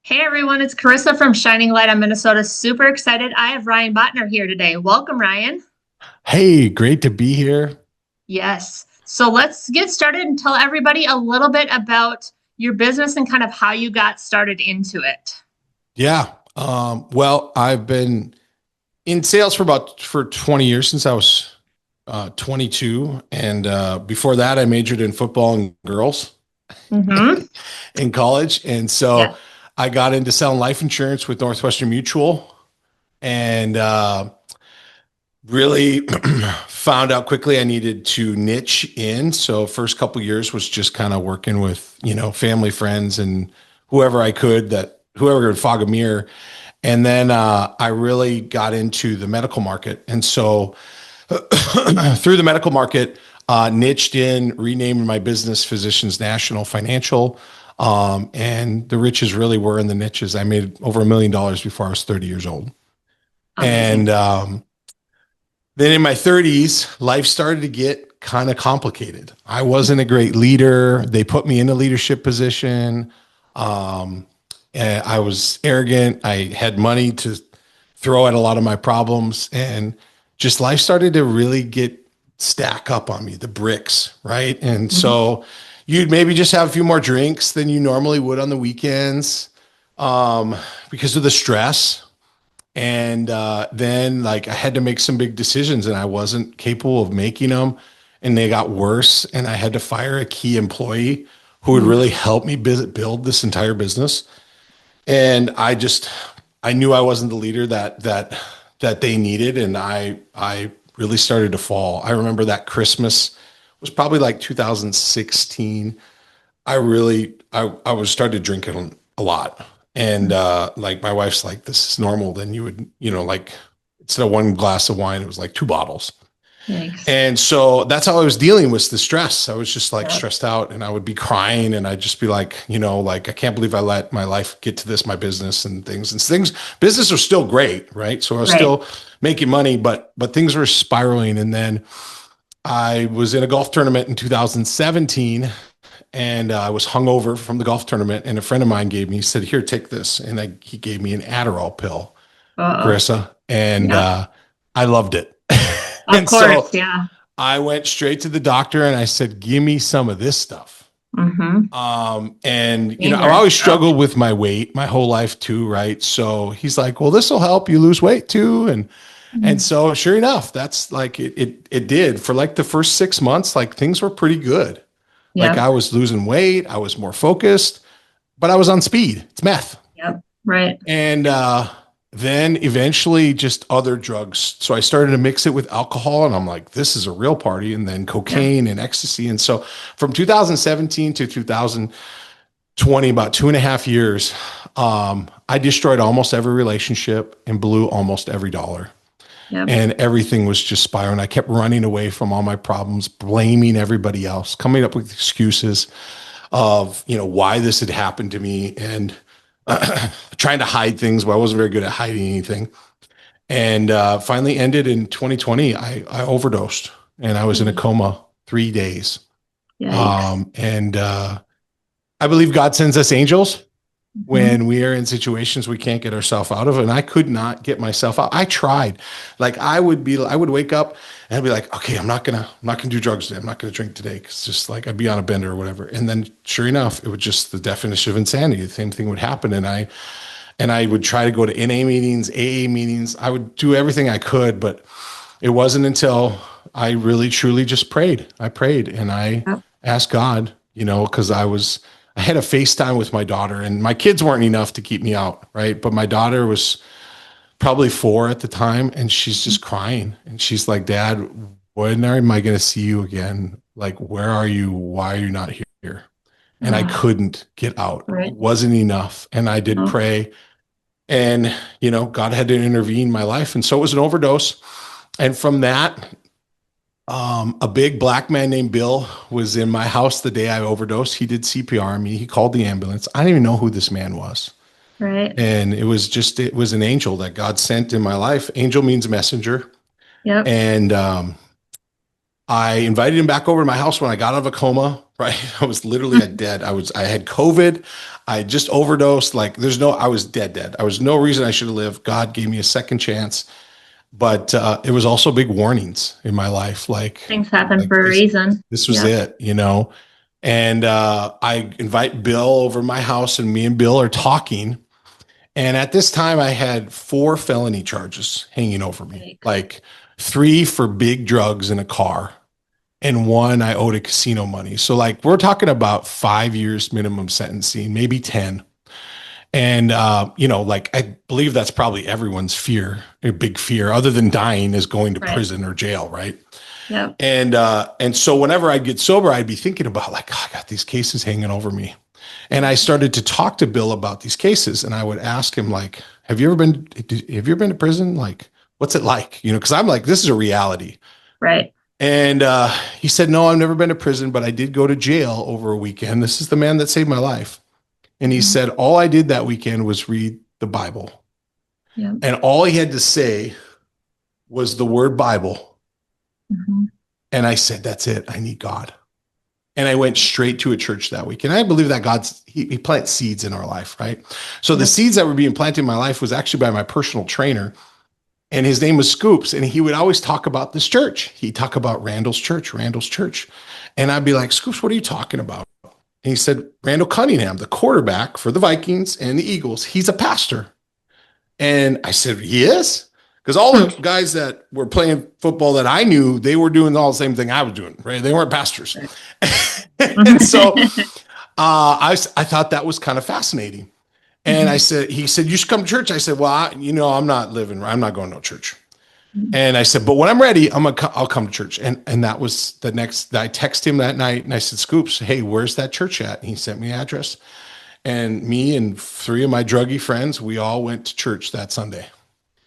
Hey everyone, it's Karissa from Shining Light on Minnesota. Super excited. I have Ryan Botner here today. Welcome, Ryan. Hey, great to be here. Yes. So let's get started and tell everybody a little bit about your business and kind of how you got started into it. Yeah. Well, I've been in sales for 20 years since I was 22. And before that, I majored in football and girls Mm-hmm. in college. And so Yeah. I got into selling life insurance with Northwestern Mutual and really found out quickly I needed to niche in. So first couple years was just kind of working with, family, friends, and whoever I could whoever could fog a mirror. And then I really got into the medical market. And so through the medical market, niched in, renamed my business Physicians National Financial. And the riches really were in the niches. I made over $1 million before I was 30 years old. Amazing. And then in my 30s, life started to get kind of complicated. I wasn't a great leader. They put me in a leadership position. Um, and I was arrogant. I had money to throw at a lot of my problems, and just life started to really get stack up on me, the bricks, right? And Mhm. so you'd maybe just have a few more drinks than you normally would on the weekends um, because of the stress. And then like I had to make some big decisions and I wasn't capable of making them, and they got worse, and I had to fire a key employee who would Mm. really help me build this entire business. And I knew I wasn't the leader that they needed, and I really started to fall. I remember that Christmas was probably like 2016. I was started drinking a lot. And like my wife's like, this is normal. Then you would, like instead of one glass of wine, it was like two bottles. Yikes. And so that's how I was dealing with the stress. I was just like Yep. stressed out, and I would be crying, and I'd just be like, like I can't believe I let my life get to this, my business and things. Business was still great, right? So I was Right. still making money, but things were spiraling. And then I was in a golf tournament in 2017, and I was hungover from the golf tournament, and a friend of mine he said, "Here, take this," and he gave me an Adderall pill, Uh-oh. Carissa, and Yeah. I loved it. Of And so course. Yeah. I went straight to the doctor and I said, "Give me some of this stuff." Mm-hmm. And I've Dangerous. always Yep. struggled with my weight my whole life too, right? So he's like, "Well, this will help you lose weight too," and Mm. so sure enough, that's like it did for like the first 6 months. Like things were pretty good. Like Yep. I was losing weight, I was more focused, but I was on speed. It's meth. Yep. Right. And then eventually just other drugs. So I started to mix it with alcohol, and I'm like, this is a real party. And then Yeah. cocaine and ecstasy. And so from 2017 to 2020, about 2.5 years, I destroyed almost every relationship and blew almost every dollar. Yep. And everything was just spiraling. I kept running away from all my problems, blaming everybody else, coming up with excuses of, why this had happened to me, and trying to hide things, but I wasn't very good at hiding anything. And finally ended in 2020. I overdosed, and I was in a Mm. coma 3 days. Yikes. And I believe God sends us angels Mhm. when we are in situations we can't get ourselves out of. And I could not get myself out. I tried. Like I would wake up and I'd be like, okay, I'm not gonna do drugs today. I'm not gonna drink today. Cause just like I'd be on a bender or whatever. And then sure enough, it would just the definition of insanity. The same thing would happen. And I would try to go to NA meetings, AA meetings. I would do everything I could, but it wasn't until I really truly just prayed. I prayed and I Yep. asked God, because I had a FaceTime with my daughter, and my kids weren't enough to keep me out, right? But my daughter was probably 4 at the time, and she's just crying. And she's like, "Dad, when am I going to see you again? Like, where are you? Why are you not here?" And I Oh, couldn't get out. It right. wasn't enough. And I did Oh, pray, and, God had to intervene in my life. And so it was an overdose. And from that, a big black man named Bill was in my house the day I overdosed. He did CPR on me. He called the ambulance. I didn't even know who this man was. right. And it was an angel that God sent in my life. Angel means messenger. Yep. And I invited him back over to my house when I got out of a coma, right? I was literally dead. I had COVID. I just overdosed. Like I was dead. I was no reason I should have lived. God gave me a second chance, but it was also big warnings in my life. Things happen Like for a reason. this was Yeah. it, you know? And I invite Bill over my house and me and Bill are talking. And at this time I had 4 felony charges hanging over me, Yikes. like 3 for big drugs in a car and 1 I owed a casino money. So like we're talking about 5 years minimum sentencing, maybe 10. And like I believe that's probably everyone's fear, a big fear, other than dying, is going to Right. prison or jail, right? Yep. And so whenever I'd get sober, I'd be thinking about like, oh, I got these cases hanging over me. And I started to talk to Bill about these cases, and I would ask him like, have you ever been to prison? Like, what's it like? Because I'm like, this is a reality. Right. And he said, no, I've never been to prison, but I did go to jail over a weekend. This is the man that saved my life. And he Mhm. said, all I did that weekend was read the Bible. Yep. And all he had to say was the word Bible. Mhm. And I said, that's it. I need God. And I went straight to a church that week. And I believe that he plants seeds in our life, right? So the Yep. seeds that were being planted in my life was actually by my personal trainer. And his name was Scoops. And he would always talk about this church. He'd talk about Randall's church, Randall's church. And I'd be like, Scoops, what are you talking about? And he said, Randall Cunningham, the quarterback for the Vikings and the Eagles, he's a pastor. And I said, he is? Because all the guys that were playing football that I knew, they were doing all the same thing I was doing, right? They weren't pastors. Right. And so I thought that was kind of fascinating. And Mhm. he said, you should come to church. I said, well, I'm not going to no church. And I said, but when I'm ready, I'll come to church. And that was the next, I texted him that night and I said, Scoops, hey, where's that church at? And he sent me the address. And me and 3 of my druggy friends, we all went to church that Sunday.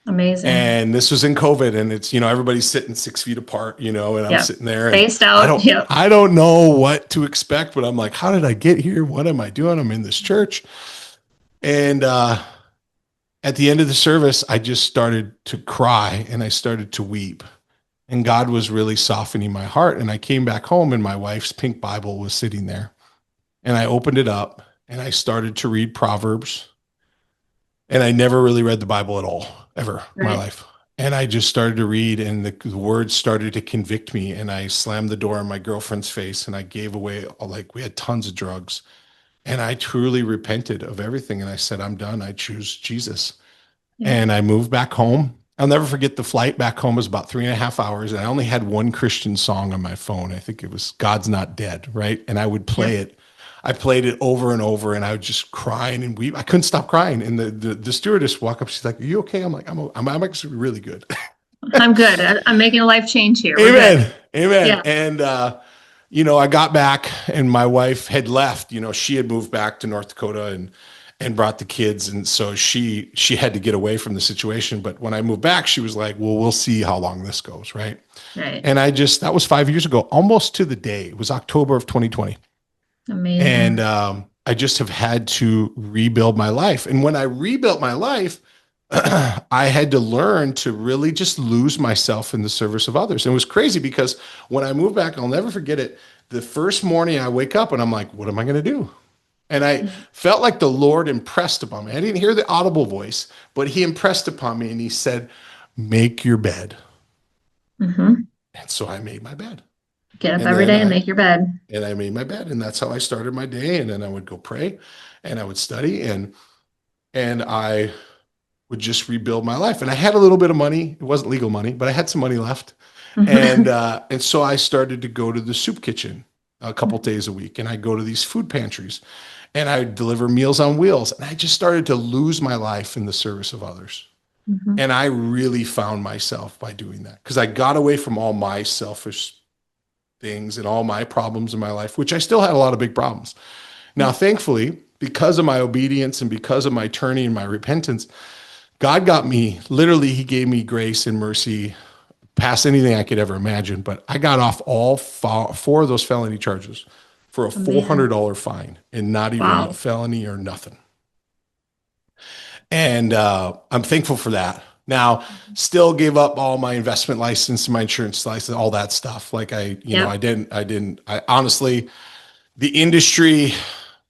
Amazing. And this was in COVID, and it's, everybody's sitting 6 feet apart, and I'm Yep. sitting there and Spaced out. Yep. I don't know what to expect, but I'm like, how did I get here? What am I doing? I'm in this church. And at the end of the service, I just started to cry and I started to weep. And God was really softening my heart. And I came back home and my wife's pink Bible was sitting there. And I opened it up and I started to read Proverbs. And I never really read the Bible at all, ever in my Right. life. And I just started to read, and the words started to convict me. And I slammed the door in my girlfriend's face, and I gave away, like, we had tons of drugs. And I truly repented of everything. And I said, I'm done. I choose Jesus. Yep. And I moved back home. I'll never forget the flight back home was about 3.5 hours. And I only had one Christian song on my phone. I think it was God's Not Dead, right? And I would play Yep. it. I played it over and over, and I would just crying and weep. I couldn't stop crying. And the stewardess walked up. She's like, "Are you okay?" I'm like, I'm actually really good." I'm good. I'm making a life change here. We're good. Amen. Amen. Yeah. And I got back, and my wife had left. She had moved back to North Dakota and brought the kids, and so she had to get away from the situation. But when I moved back, she was like, "Well, we'll see how long this goes," right? Right. And that was 5 years ago, almost to the day. It was October of 2020. And Amazing. I just have had to rebuild my life. And when I rebuilt my life, I had to learn to really just lose myself in the service of others. And it was crazy because when I moved back, I'll never forget it. The first morning I wake up and I'm like, what am I going to do? And I felt like the Lord impressed upon me. I didn't hear the audible voice, but he impressed upon me and he said, make your bed. Mm-hmm. And so I made my bed. Get up And every then day and make your bed. I made my bed, and that's how I started my day. And then I would go pray and I would study and I would just rebuild my life. And I had a little bit of money. It wasn't legal money, but I had some money left. And so I started to go to the soup kitchen a couple days a week, and I go to these food pantries and I would deliver Meals on Wheels. And I just started to lose my life in the service of others. Mhm. And I really found myself by doing that because I got away from all my selfish things and all my problems in my life, which I still had a lot of big problems. Now, thankfully, because of my obedience and because of my turning and my repentance, God got me, literally, he gave me grace and mercy past anything I could ever imagine. But I got off all 4 of those felony charges for a Amazing. $400 fine and not even a Wow. felony or nothing. And I'm thankful for that. Now, still gave up all my investment license, my insurance license, all that stuff. Like Yep. I honestly, the industry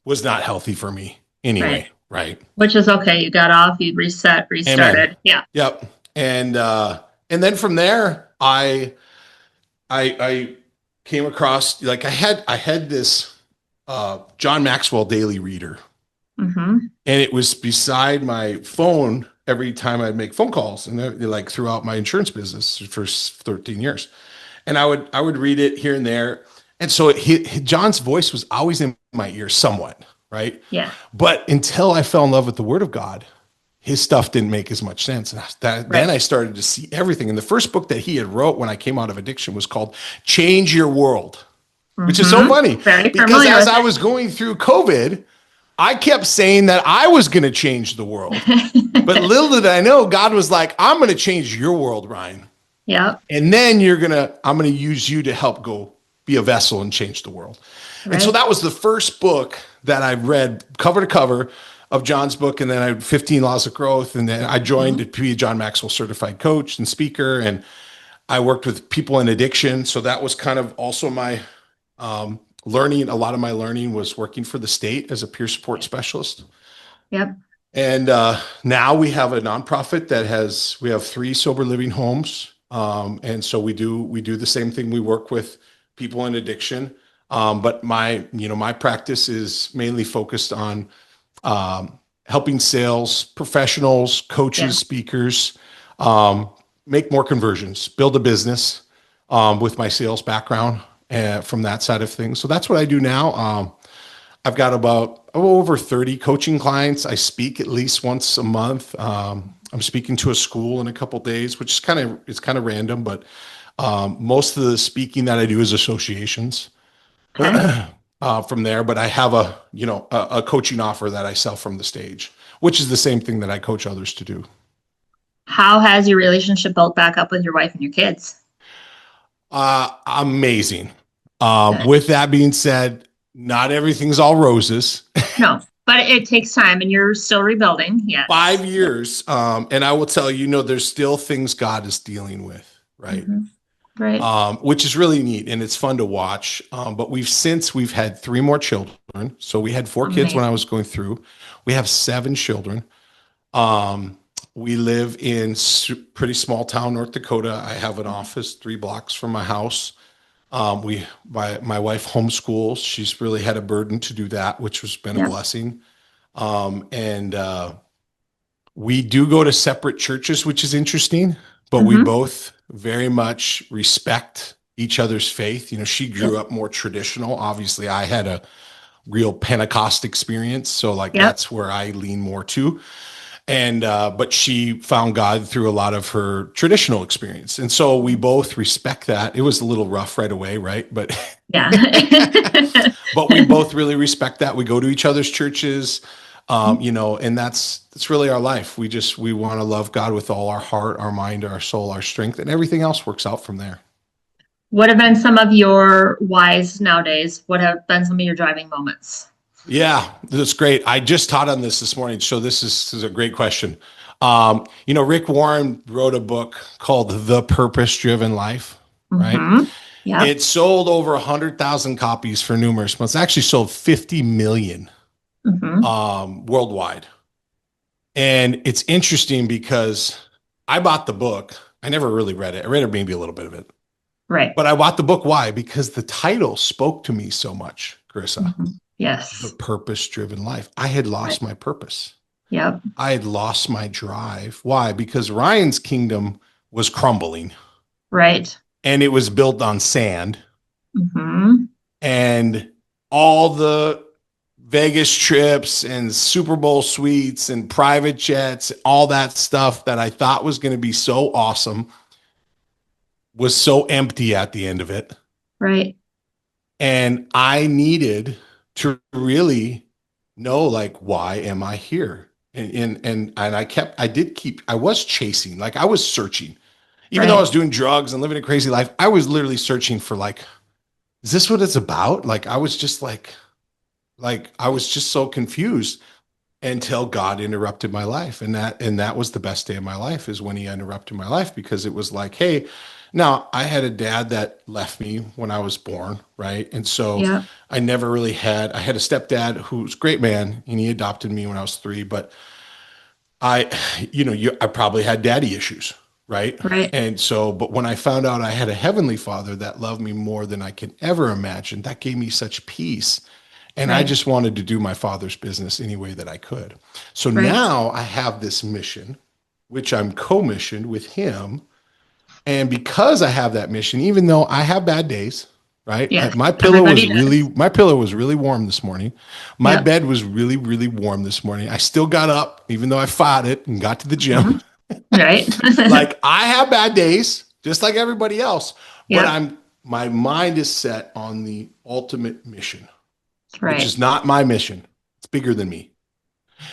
was not healthy for me Right. anyway. Right. Which is okay. You got off, you reset, Amen. restarted. Yeah. Yep. And then from there, I came across, like, I had this John Maxwell daily reader, Mm-hmm. and it was beside my phone every time I'd make phone calls, and like throughout my insurance business for 13 years. And I would read it here and there. And so John's voice was always in my ear somewhat, right? Yeah. But until I fell in love with the word of God, his stuff didn't make as much sense. And then Right. I started to see everything. And the first book that he had wrote when I came out of addiction was called Change Your World, which is so Mm-hmm. funny Very because familiar as I with was going through COVID, I kept saying that I was going to change the world. But it. little did I know, God was like, I'm going to change your world, Ryan. Yep. And then I'm going to use you to help go be a vessel and change the world. And so Right. that was the first book that I read cover to cover of John's book. And then I had 15 Laws of Growth. And then I joined Mhm. to be a John Maxwell certified coach and speaker. And I worked with people in addiction. So that was kind of also my learning. A lot of my learning was working for the state as a peer support specialist. Yep. And now we have a nonprofit we have 3 sober living homes. And so we do the same thing. We work with people in addiction. But my practice is mainly focused on helping sales professionals, Yeah. coaches, speakers, um, make more conversions, build a business with my sales background from that side of things. So that's what I do now. I've got about over 30 coaching clients. I speak at least once a month. I'm speaking to a school in a couple of days, which is kind of random, but most of the speaking that I do is associations Okay. from there. But I have a coaching offer that I sell from the stage, which is the same thing that I coach others to do. How has your relationship built back up with your wife and your kids? Amazing. Good. With that being said, not everything's all roses. No, but it takes time and you're still rebuilding. Five Yes. Yep. years. And I will tell you, there's still things God is dealing with, right? Hmm. Right. Which is really neat and it's fun to watch. But we've had 3 more children. So we had 4 kids when I Amazing. was going through. We have 7 children. Um, we live in pretty small town, North Dakota. I have an office 3 blocks from my house. My wife homeschools. She's really had a burden to do that, which has been a Yep. blessing. And we do go to separate churches, which is interesting, but we Hmm. both very much respect each other's faith. She grew Yep. up more traditional. Obviously, I had a real Pentecost experience. So like Yep. that's where I lean more to. And but she found God through a lot of her traditional experience. And so we both respect that. It was a little rough right away, right? But Yeah. but we both really respect that. We go to each other's churches, and that's really our life. We want to love God with all our heart, our mind, our soul, our strength, and everything else works out from there. What have been some of your whys nowadays? What have been some of your driving moments? Yeah, that's great. I just taught on this morning, so this is a great question. Rick Warren wrote a book called The Purpose Driven Life, right? Hmm. Yep. It sold over 100,000 copies for numerous months. It actually sold 50 million Hmm. worldwide. And it's interesting because I bought the book. I never really read it. I read it maybe a little bit of it, Right. but I bought the book. Why? Because the title spoke to me so much, Carissa. Hmm. The Yes. Purpose Driven Life. I had Right. lost my purpose. Yep. I had lost my drive. Why? Because Ryan's kingdom was crumbling Right. and it was built on sand, Hmm. and all the Vegas trips and Super Bowl suites and private jets, all that stuff that I thought was going to be so awesome was so empty at the end of it. Right. And I needed to really know, like, why am I here? And I was chasing, like I was searching, even though I Right. was doing drugs and living a crazy life. I was literally searching for, like, is this what it's about? Like I was just so confused. until God interrupted my life. And that was the best day of my life, is when he interrupted my life, because it was like, hey, now I had a dad that left me when I was born, right? And so Yeah. I never really I had a stepdad who's a great man, and he adopted me when I was 3, but I, I probably had daddy issues, right? Right. And so, but when I found out I had a heavenly father that loved me more than I could ever imagine, that gave me such peace. And I Right. just wanted to do my father's business any way that I could. So Right. now I have this mission, which I'm co-missioned with him. And because I have that mission, even though I have bad days, right? Yes. Was Everybody really, does. my pillow was really warm this morning. My Yep. bed was really, really warm this morning. I still got up, even though I fought it and got to the gym. Mhm. Right. Like, I have bad days, just like everybody else, but Yep. my mind is set on the ultimate mission, which is Right. not my mission. It's bigger than me.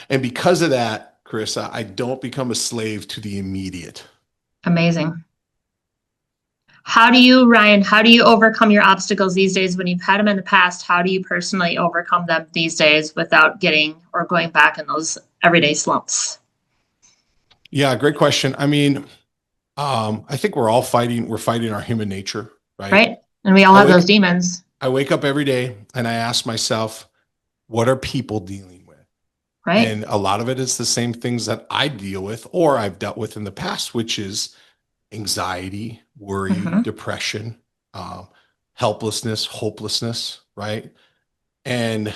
And because of that, Karissa, I don't become a slave to the immediate. Amazing. Ryan, how do you overcome your obstacles these days when you've had them in the past? How do you personally overcome them these days without getting or going back in those everyday slumps? Yeah, great question. I mean, I think we're fighting our human nature, right? Right? And we all I have wake those demons. I wake up every day and I ask myself, what are people dealing with? Right? And a lot of it is the same things that I deal with or I've dealt with in the past, which is anxiety, worry, Hmm. depression, um, helplessness, hopelessness, right? And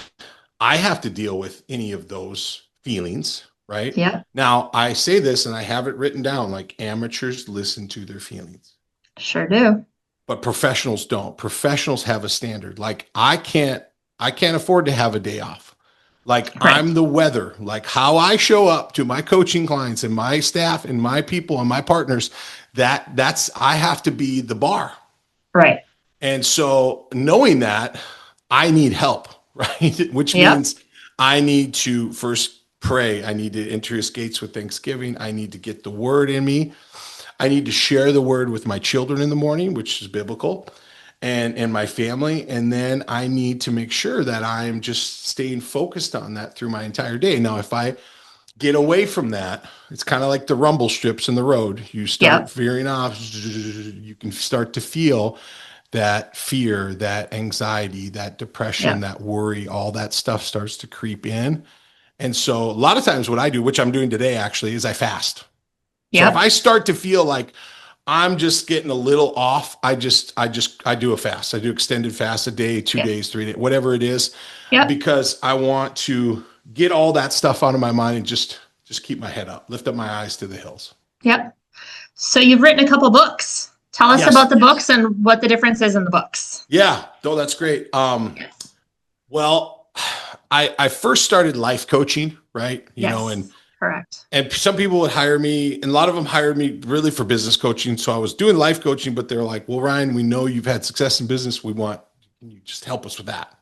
I have to deal with any of those feelings, right? Yep. Now, I say this and I have it written down, like, amateurs listen to their feelings, Sure do. but professionals don't. Professionals have a standard. Like, I can't afford to have a day off. Like, Right. I'm the weather, like how I show up to my coaching clients and my staff and my people and my partners, I have to be the bar. Right. And so, knowing that, I need help, right? Which Yep. means I need to first pray. I need to enter his gates with thanksgiving. I need to get the word in me. I need to share the word with my children in the morning, which is biblical, and my family. And then I need to make sure that I'm just staying focused on that through my entire day. Now, if I get away from that, it's kind of like the rumble strips in the road. You start Yep. veering off, you can start to feel that fear, that anxiety, that depression, Yep. that worry, all that stuff starts to creep in. And so a lot of times what I do, which I'm doing today actually, is I fast. So if Yep. I start to feel like I'm just getting a little off, I do a fast. I do extended fast, a day, two Yep. days, 3 days, whatever it is, Yep. because I want to get all that stuff out of my mind and just keep my head up, lift up my eyes to the hills. Yep. So you've written a couple books. Tell us about Yes. the books and what the difference is in the books. Yeah. No, that's great. Well, I first started life coaching, right? And Yes. Correct. and some people would hire me, and a lot of them hired me really for business coaching. So I was doing life coaching, but they're like, "Well, Ryan, we know you've had success in business. We want you just help us with that."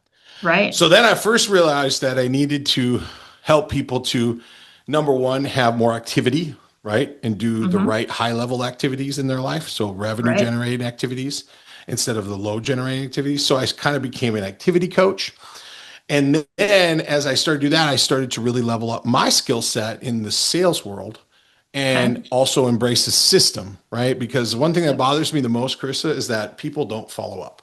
Right. So then I first realized that I needed to help people to, number one, have more activity, right? And do the Hmm. right high level activities in their life. So revenue Right. generating activities instead of the low generating activities. So I kind of became an activity coach. And then as I started to do that, I started to really level up my skill set in the sales world Okay. and also embrace the system, right? Because one thing that Yep. bothers me the most, Carissa, is that people don't follow up.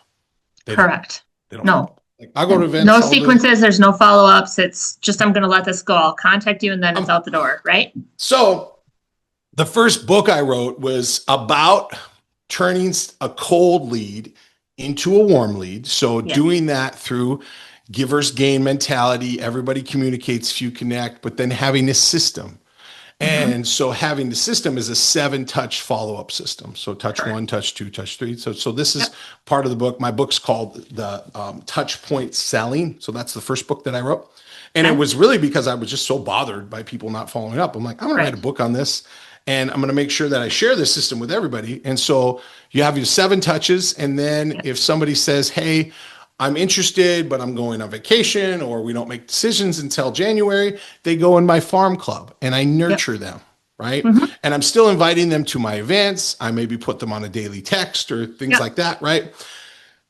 They don't. Correct. They don't follow No. up. Like, I'll go to And events, no I'll do. sequences. There's no follow-ups. It's just, I'm going to let this go. I'll contact you and then it's Um, out the door. Right. so the first book I wrote was about turning a cold lead into a warm lead. So Yes. doing that through givers gain mentality, everybody communicates, few connect, but then having a system. Hmm. And so having the system is a 7-touch follow-up system. So touch Correct. one, touch two, touch three. So this is Yep. part of the book. My book's called the Touch Point Selling. So that's the first book that I wrote. And it Okay. was really because I was just so bothered by people not following up. I'm like, I'm going to write a Right. book on this and I'm going to make sure that I share this system with everybody. And so you have your 7 touches. And then Yep. if somebody says, hey, I'm interested, but I'm going on vacation, or we don't make decisions until January, they go in my farm club and I Yep. nurture them, right? Hmm. And I'm still inviting them to my events. I maybe put them on a daily text or things Yep. like that, right?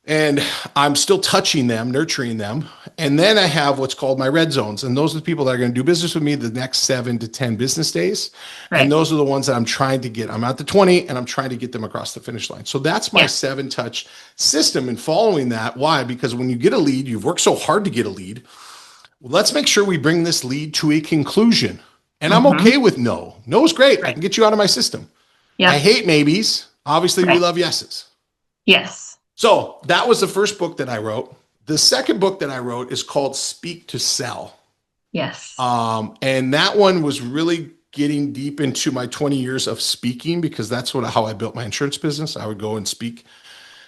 And I'm still touching them, nurturing them. And then I have what's called my red zones. And those are the people that are going to do business with me the next 7 to 10 business days. And Right. those are the ones that I'm trying to get. I'm at the 20 and I'm trying to get them across the finish line. So that's my Yeah. 7 touch system. And following that, why? Because when you get a lead, you've worked so hard to get a lead. Well, let's make sure we bring this lead to a conclusion. And I'm Mm-hmm. okay with no. No is great. I Right. can get you out of my system. I Yep. hate maybes. Obviously, we Right. love yeses. Yes. So that was the first book that I wrote. The second book that I wrote is called Speak to Sell. Yes. And that one was really getting deep into my 20 years of speaking, because that's how I built my insurance business. I would go and speak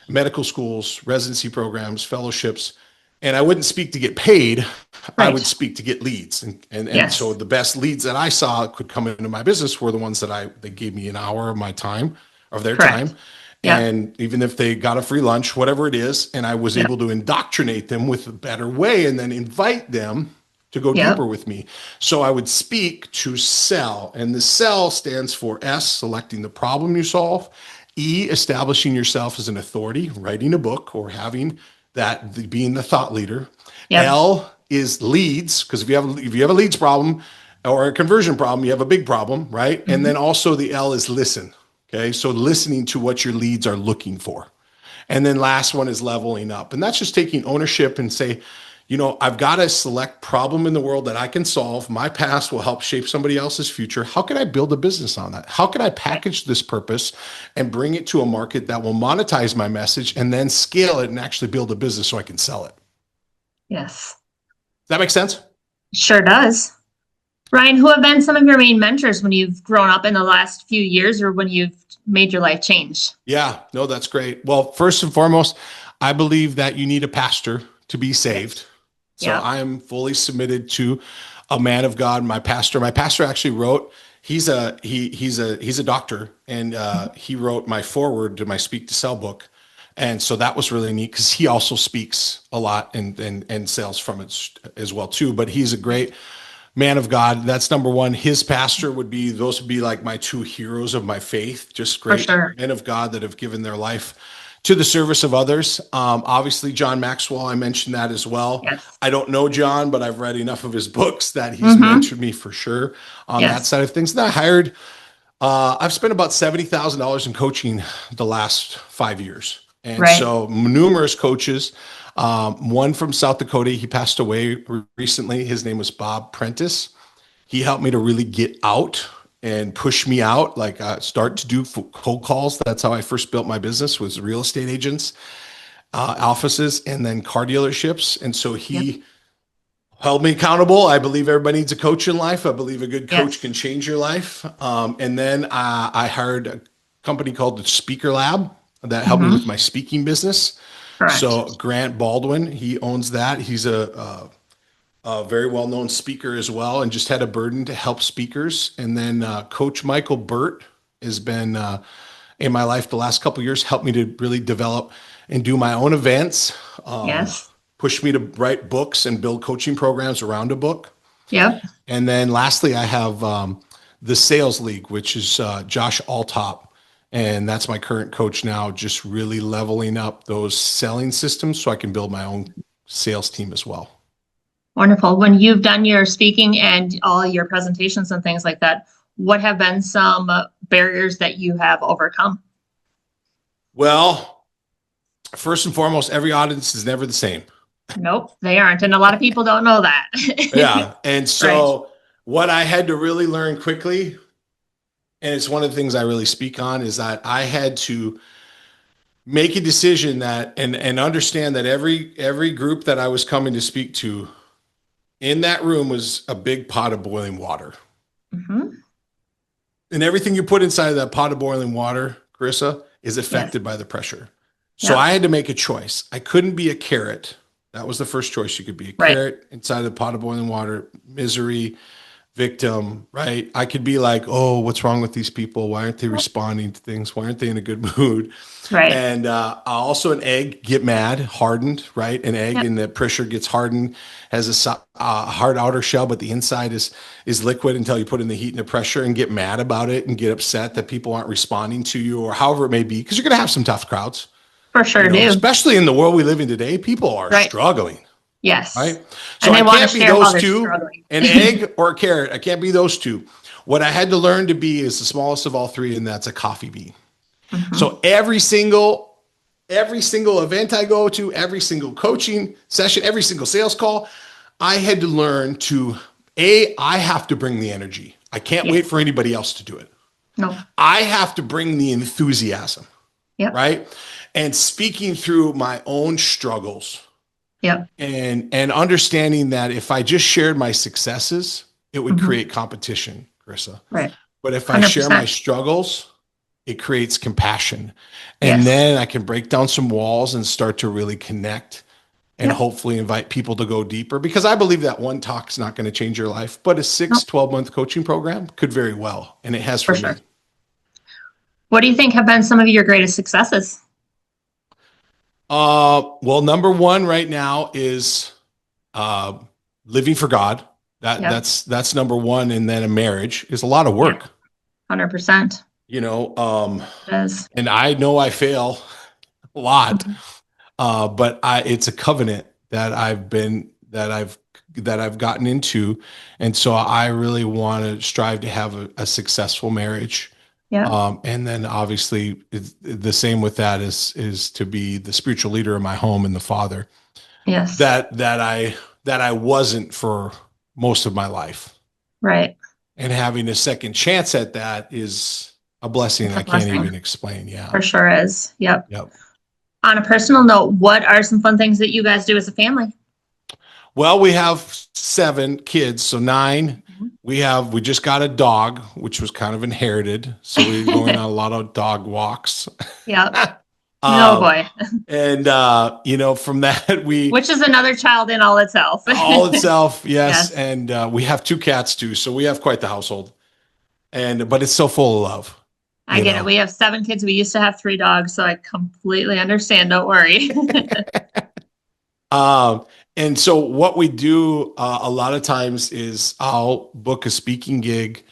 medical schools, residency programs, fellowships, and I wouldn't speak to get paid. I would Right. speak to get leads. And so Yes. the best leads that I saw could come into my business were the ones that they gave me an hour of my time, of their Correct. time. Yep. And even if they got a free lunch, whatever it is, and I was Yep. able to indoctrinate them with a better way and then invite them to go Yep. deeper with me. So I would speak to sell. And the sell stands for S, selecting the problem you solve. E, establishing yourself as an authority, writing a book or having that, being the thought leader. Yep. L is leads, because if you have a leads problem or a conversion problem, you have a big problem, right? And Mm-hmm. then also the L is listen. Okay, so listening to what your leads are looking for. And then last one is leveling up. And that's just taking ownership and say, I've got a select problem in the world that I can solve. My past will help shape somebody else's future. How can I build a business on that? How can I package this purpose and bring it to a market that will monetize my message and then scale it and actually build a business so I can sell it? Yes. Does that make sense? Sure does. Ryan, who have been some of your main mentors when you've grown up in the last few years or when you've made your life change? Yeah, no, that's great. Well, first and foremost, I believe that you need a pastor to be saved. So Yeah. I am fully submitted to a man of God. My pastor actually wrote, he's a doctor, and he wrote my foreword to my Speak to Sell book. And so that was really neat, because he also speaks a lot and sells from it as well too. But he's a great man of God. That's number one. His pastor would be like my 2 heroes of my faith, just For great sure. men of God that have given their life to the service of others. Obviously, John Maxwell, I mentioned that as well. Yes. I don't know John, but I've read enough of his books that he's Mm-hmm. mentored me for sure on that Yes. side of things. And I've spent about $70,000 in coaching the last 5 years. And Right. so numerous coaches, one from South Dakota, he passed away recently. His name was Bob Prentice. He helped me to really get out and push me out, like start to do cold calls. That's how I first built my business, was real estate agents, offices, and then car dealerships. And so Yep. he held me accountable. I believe everybody needs a coach in life. I believe a good coach Yes. can change your life. And then I hired a company called the Speaker Lab that helped me Mm-hmm. with my speaking business. Correct. So Grant Baldwin, he owns that. He's a very well-known speaker as well, and just had a burden to help speakers. And then Coach Michael Burt has been in my life the last couple of years, helped me to really develop and do my own events, Yes. pushed me to write books and build coaching programs around a book. Yep. And then lastly, I have the Sales League, which is Josh Altop. And that's my current coach now, just really leveling up those selling systems so I can build my own sales team as well. Wonderful. When you've done your speaking and all your presentations and things like that, what have been some barriers that you have overcome? Well, first and foremost, every audience is never the same. Nope, they aren't. And a lot of people don't know that. Yeah. And so Right. what I had to really learn quickly, and it's one of the things I really speak on, is that I had to make a decision that and understand that every group that I was coming to speak to in that room was a big pot of boiling water. Mm-hmm. And everything you put inside of that pot of boiling water, Karissa, is affected Yes. by the pressure. So Yeah. I had to make a choice. I couldn't be a carrot. That was the first choice. You could be a Right. carrot inside of the pot of boiling water, misery, victim, right? I could be like, oh, what's wrong with these people? Why aren't they responding to things? Why aren't they in a good mood? Right. And also an egg, get mad, hardened, right? An egg Yep. and the pressure gets hardened, has a hard outer shell, but the inside is liquid until you put in the heat and the pressure, and get mad about it and get upset that people aren't responding to you, or however it may be, because you're going to have some tough crowds. For sure do. Especially in the world we live in today, people are struggling. Yes. Right. So And they I want to can't be share how those they're two, struggling. an egg or a carrot. I can't be those two. What I had to learn to be is the smallest of all three, and that's a coffee bean. Mm-hmm. So every single event I go to, every single coaching session, every single sales call, I had to learn to, I have to bring the energy. I can't wait for anybody else to do it. No. I have to bring the enthusiasm. Yep. Right. And speaking through my own struggles. Yep. And understanding that if I just shared my successes, it would Mm-hmm. create competition, Karissa. Right. But if 100%. I share my struggles, it creates compassion. And then I can break down some walls and start to really connect and hopefully invite people to go deeper, because I believe that one talk is not going to change your life, but a 12-month coaching program could very well. And it has for me. What do you think have been some of your greatest successes? Well, number one right now is living for God. That's number one. And then a marriage is a lot of work. 100%. It is. And I know I fail a lot, but it's a covenant that I've gotten into. And so I really want to strive to have a successful marriage. Yeah. And then obviously the same with that is to be the spiritual leader of my home and the father. Yes. That I wasn't for most of my life. Right. And having a second chance at that is a blessing I can't even explain. Yeah. For sure is. Yep. On a personal note, what are some fun things that you guys do as a family? Well, we have 7 kids, so 9. We just got a dog, which was kind of inherited. So we're going on a lot of dog walks. Yeah. Oh boy. And from that which is another child in all itself. Yes. And we have 2 cats too, so we have quite the household. But it's so full of love. I get it. We have 7 kids. We used to have 3 dogs, so I completely understand. Don't worry. And so what we do a lot of times is I'll book a speaking gig,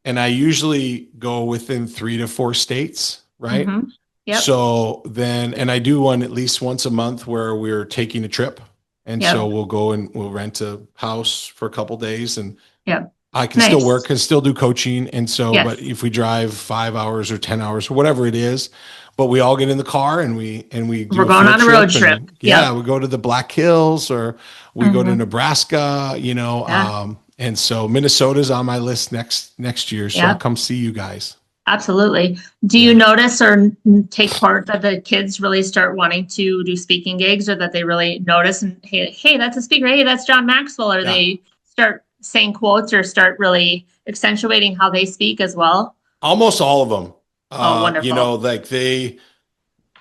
and I usually go within 3 to 4 states, right? Mm-hmm. Yep. So then, and I do one at least once a month where we're taking a trip. And so we'll go and we'll rent a house for a couple days, and I can still work and still do coaching. And so, but if we drive 5 hours or 10 hours or whatever it is, but we all get in the car and we're going on a road trip. We go to the Black Hills, or we go to Nebraska, and so Minnesota's on my list next year. So I'll come see you guys. Absolutely. Do you notice or take part that the kids really start wanting to do speaking gigs, or that they really notice and hey, that's a speaker. Hey, that's John Maxwell. Or they start saying quotes or start really accentuating how they speak as well? Almost all of them. Wonderful.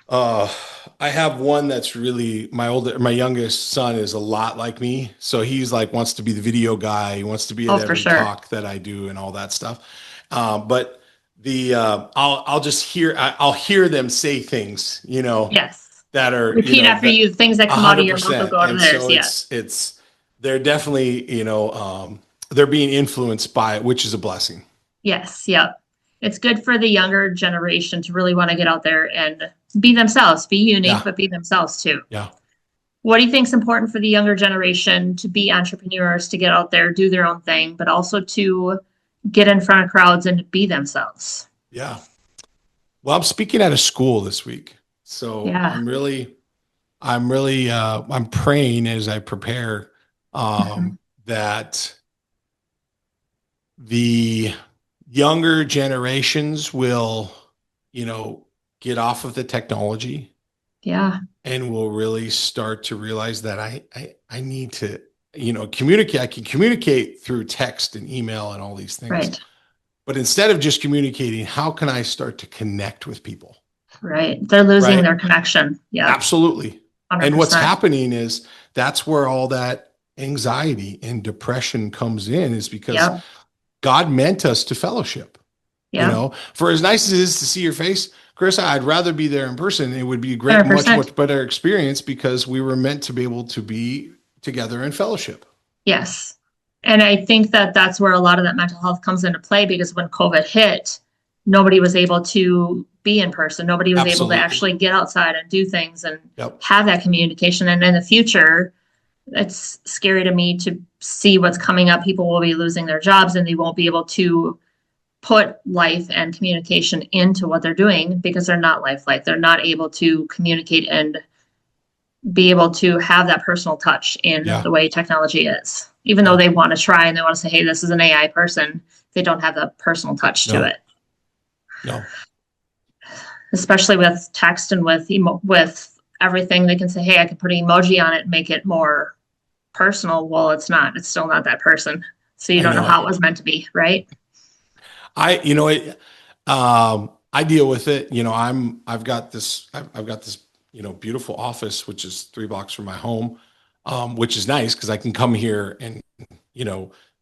I have one that's really my youngest son is a lot like me. So he's wants to be the video guy. He wants to be at every talk that I do and all that stuff. But I'll hear them say things, that are repeat after you, things that come out of your mouth will go out of theirs. So it's they're definitely, they're being influenced by it, which is a blessing. Yes. Yep. It's good for the younger generation to really want to get out there and be themselves, be unique, but be themselves too. Yeah. What do you think is important for the younger generation to be entrepreneurs, to get out there, do their own thing, but also to get in front of crowds and to be themselves? Yeah. Well, I'm speaking at a school this week. So I'm praying as I prepare, that the younger generations will, get off of the technology. Yeah. And will really start to realize that I need to, communicate. I can communicate through text and email and all these things. Right. But instead of just communicating, how can I start to connect with people? Right. They're losing their connection. Yeah. Absolutely. 100%. And what's happening is that's where all that anxiety and depression comes in, is because God meant us to fellowship. For as nice as it is to see your face, Karissa, I'd rather be there in person. It would be a great, 100%. much better experience, because we were meant to be able to be together in fellowship. Yes. And I think that that's where a lot of that mental health comes into play, because when COVID hit, nobody was able to be in person. Nobody was able to Absolutely. actually get outside and do things and Yep. have that communication. And in the future, it's scary to me to see what's coming up. People will be losing their jobs and they won't be able to put life and communication into what they're doing because they're not lifelike. They're not able to communicate and be able to have that personal touch in Yeah. the way technology is. Even though they want to try and they want to say, hey, this is an AI person, they don't have the personal touch to it. No. Especially with text and with everything, they can say, hey, I can put an emoji on it and make it more personal. Well, it's not. It's still not that person. So you don't know how it was meant to be, right? I deal with it. I've got this beautiful office, which is 3 blocks from my home, which is nice because I can come here and,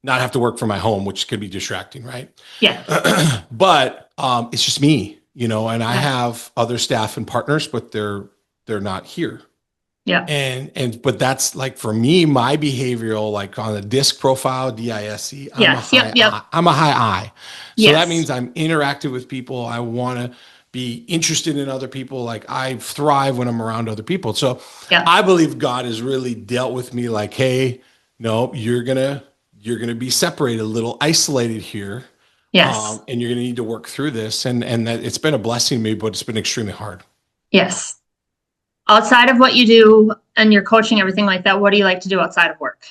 not have to work from my home, which could be distracting. Right. Yeah. But, it's just me, and I have other staff and partners, but they're not here. Yeah. But that's like, for me, my behavioral, like on the DISC profile, DISC, I'm a high I. So that means I'm interactive with people. I want to be interested in other people. Like, I thrive when I'm around other people. So I believe God has really dealt with me like, hey, no, you're going to be separated, a little isolated here. Yes. And you're going to need to work through this. And that it's been a blessing to me, but it's been extremely hard. Yes. Outside of what you do and your coaching, everything like that, what do you like to do outside of work?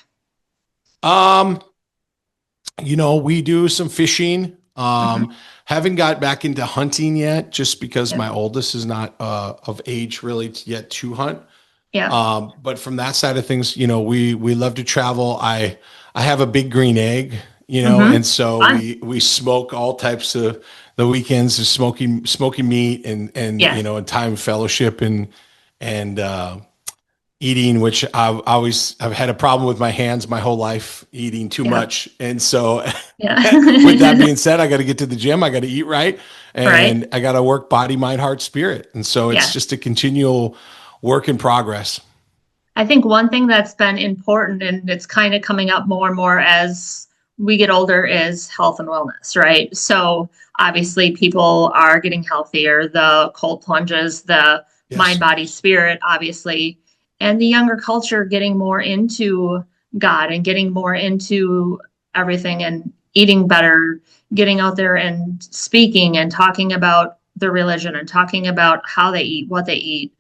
We do some fishing. Haven't got back into hunting yet, just because my oldest is not of age really yet to hunt. Yeah. But from that side of things, we love to travel. I have a big green egg, and so we smoke all types of the weekends of smoking meat and and time fellowship and eating, which I've had a problem with my hands my whole life, eating too much. And so with that being said, I got to get to the gym. I got to eat right. And I got to work body, mind, heart, spirit. And so it's just a continual work in progress. I think one thing that's been important, and it's kind of coming up more and more as we get older, is health and wellness, right? So obviously people are getting healthier, the cold plunges, the mind, body, spirit, obviously, and the younger culture getting more into God and getting more into everything and eating better, getting out there and speaking and talking about their religion and talking about how they eat, what they eat,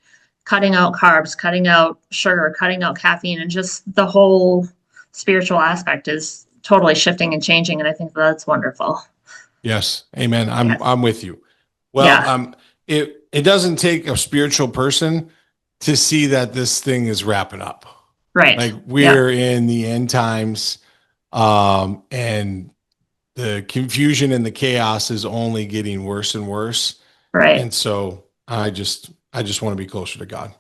cutting out carbs, cutting out sugar, cutting out caffeine, and just the whole spiritual aspect is totally shifting and changing. And I think that's wonderful. Yes. Amen. I'm with you. Well, it doesn't take a spiritual person to see that this thing is wrapping up. Right. Like, we're in the end times, and the confusion and the chaos is only getting worse and worse. Right. And so I just want to be closer to God.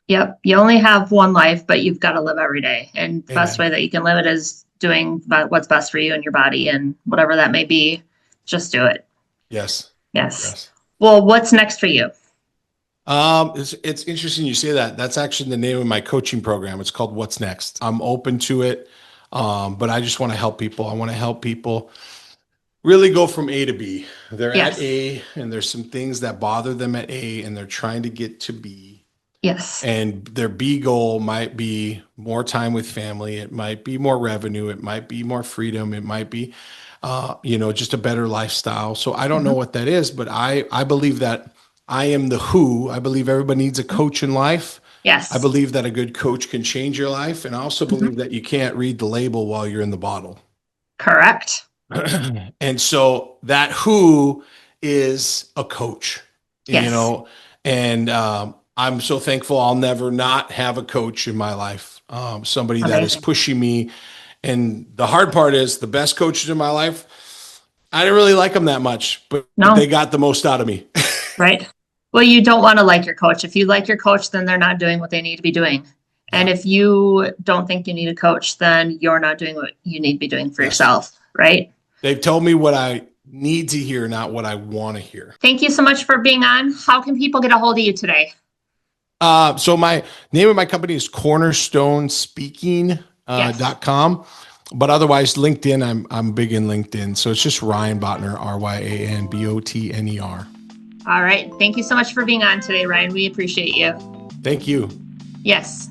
Yep. You only have one life, but you've got to live every day. And the best way that you can live it is doing what's best for you and your body, and whatever that may be, just do it. Yes. Well, what's next for you? It's interesting you say that. That's actually the name of my coaching program. It's called What's Next. I'm open to it. But I just want to help people. I want to help people really go from A to B. They're at A, and there's some things that bother them at A, and they're trying to get to B. Yes. And their B goal might be more time with family. It might be more revenue. It might be more freedom. It might be, just a better lifestyle. So I don't know what that is, but I believe that I am the who. I believe everybody needs a coach in life. Yes. I believe that a good coach can change your life. And I also believe that you can't read the label while you're in the bottle. Correct. And so that who is a coach, and I'm so thankful I'll never not have a coach in my life. Somebody that is pushing me. And the hard part is, the best coaches in my life, I didn't really like them that much, but they got the most out of me. Right. Well, you don't want to like your coach. If you like your coach, then they're not doing what they need to be doing. And if you don't think you need a coach, then you're not doing what you need to be doing for yourself. Right. They've told me what I need to hear, not what I want to hear. Thank you so much for being on. How can people get a hold of you today? So my name of my company is Cornerstone Speaking.com. But otherwise, LinkedIn, I'm big in LinkedIn. So it's just Ryan Botner, RyanBotner. All right. Thank you so much for being on today, Ryan. We appreciate you. Thank you. Yes.